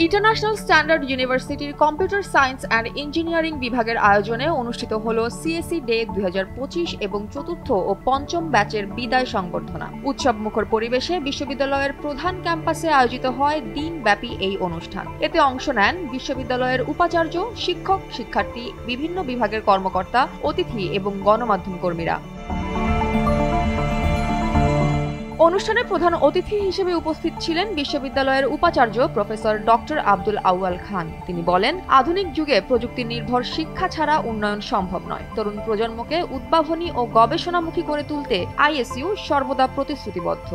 International standard ইউনিভার্সিটির computer science and engineering বিভাগের আয়োজনে অনুষ্ঠিত হল সিএসই ডে 2025 এবং চতুর্থ ও পঞ্চম ব্যাচের বিদায় সংবর্ধনা। উৎসবমুখর পরিবেশে বিশ্ববিদ্যালয়ের প্রধান ক্যাম্পাসে আয়োজিত হয় দিনব্যাপী এই অনুষ্ঠান। এতে অংশ নেন বিশ্ববিদ্যালয়ের উপাচার্য, শিক্ষক, শিক্ষার্থী, বিভিন্ন বিভাগের কর্মকর্তা, অতিথি এবং গণমাধ্যম কর্মীরা। অনুষ্ঠানে প্রধান অতিথি হিসেবে উপস্থিত ছিলেন বিশ্ববিদ্যালয়ের উপাচার্য প্রফেসর ডক্টর আব্দুল আউয়াল খান। তিনি বলেন, আধুনিক যুগে প্রযুক্তি নির্ভর শিক্ষা ছাড়া উন্নয়ন সম্ভব নয়। তরুণ প্রজন্মকে উদ্ভাবনী ও গবেষণামুখী করে তুলতে আইএসইউ সর্বদা প্রতিশ্রুতিবদ্ধ।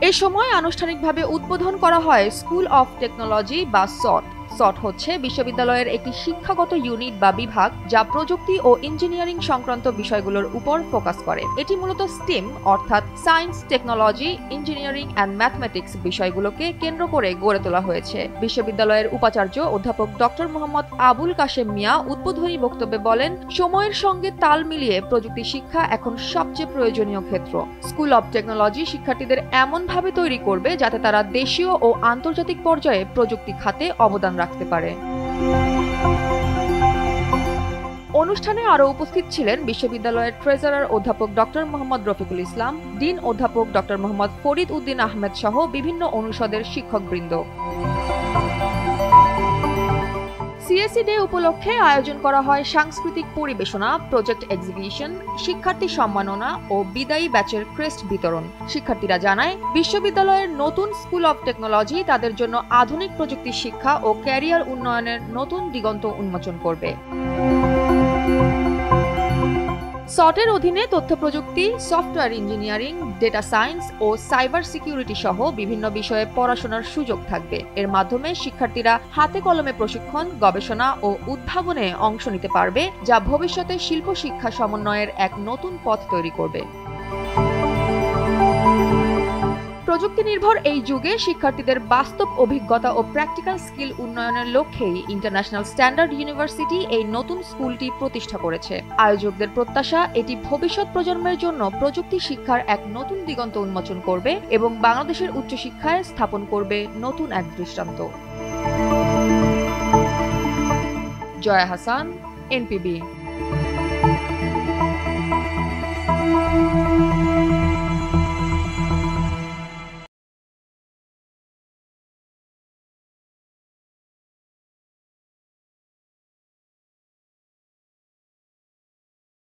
এ সময় আনুষ্ঠানিকভাবে উদ্বোধন করা হয় স্কুল অফ টেকনোলজি বা সট। সট হচ্ছে বিশ্ববিদ্যালয়ের একটি শিক্ষাগত ইউনিট বা বিভাগ যা প্রযুক্তি ও ইঞ্জিনিয়ারিং সংক্রান্ত বিষয়গুলোর উপর ফোকাস করে। এটি মূলত স্টেম অর্থাৎ science, technology, engineering and mathematics বিষয়গুলোকে কেন্দ্র করে গড়ে তোলা হয়েছে। বিশ্ববিদ্যালয়ের উপাচার্য অধ্যাপক ডক্টর মোহাম্মদ আবুল কাশেম মিয়া উদ্বোধনী বক্তব্যে বলেন, সময়ের সঙ্গে তাল মিলিয়ে প্রযুক্তি শিক্ষা এখন সবচেয়ে প্রয়োজনীয় ক্ষেত্র। স্কুল অব টেকনোলজি শিক্ষার্থীদের এমনভাবে তৈরি করবে যাতে তারা দেশীয় ও আন্তর্জাতিক পর্যায়ে প্রযুক্তি খাতে অবদান রাখতে পারে। অনুষ্ঠানে আরও উপস্থিত ছিলেন বিশ্ববিদ্যালয়ের ট্রেজারার অধ্যাপক ডক্টর মোহাম্মদ রফিকুল ইসলাম, ডিন অধ্যাপক ডক্টর মোহাম্মদ ফরিদ উদ্দিন আহমেদ সহ বিভিন্ন অনুষদের শিক্ষকবৃন্দ। সিএসই ডে উপলক্ষে আয়োজন করা হয় সাংস্কৃতিক পরিবেশনা, প্রজেক্ট এক্সিবিশন, শিক্ষার্থী সম্মাননা ও বিদায়ী ব্যাচের ক্রেস্ট বিতরণ। শিক্ষার্থীরা জানায়, বিশ্ববিদ্যালয়ের নতুন স্কুল অব টেকনোলজি তাদের জন্য আধুনিক প্রযুক্তি শিক্ষা ও ক্যারিয়ার উন্নয়নের নতুন দিগন্ত উন্মোচন করবে। সটের অধীনে তথ্য প্রযুক্তি, সফটওয়্যার ইঞ্জিনিয়ারিং, ডেটা সায়েন্স ও সাইবার সিকিউরিটি সহ বিভিন্ন বিষয়ে পড়াশোনার সুযোগ থাকবে। এর মাধ্যমে শিক্ষার্থীরা হাতে কলমে প্রশিক্ষণ, গবেষণা ও উদ্ভাবনে অংশ নিতে পারবে, যা ভবিষ্যতে শিল্প শিক্ষা সমন্বয়ের এক নতুন পথ তৈরি করবে। প্রযুক্তি নির্ভর এই যুগে শিক্ষার্থীদের বাস্তব অভিজ্ঞতা ও প্র্যাকটিক্যাল স্কিল উন্নয়নের লক্ষ্যেই ইন্টারন্যাশনাল স্ট্যান্ডার্ড ইউনিভার্সিটি এই নতুন স্কুলটি প্রতিষ্ঠা করেছে। আয়োজকদের প্রত্যাশা, এটি ভবিষ্যৎ প্রজন্মের জন্য প্রযুক্তি শিক্ষার এক নতুন দিগন্ত উন্মোচন করবে এবং বাংলাদেশের উচ্চশিক্ষায় স্থাপন করবে নতুন এক দৃষ্টান্ত। জয়া হাসান, এনপিবি।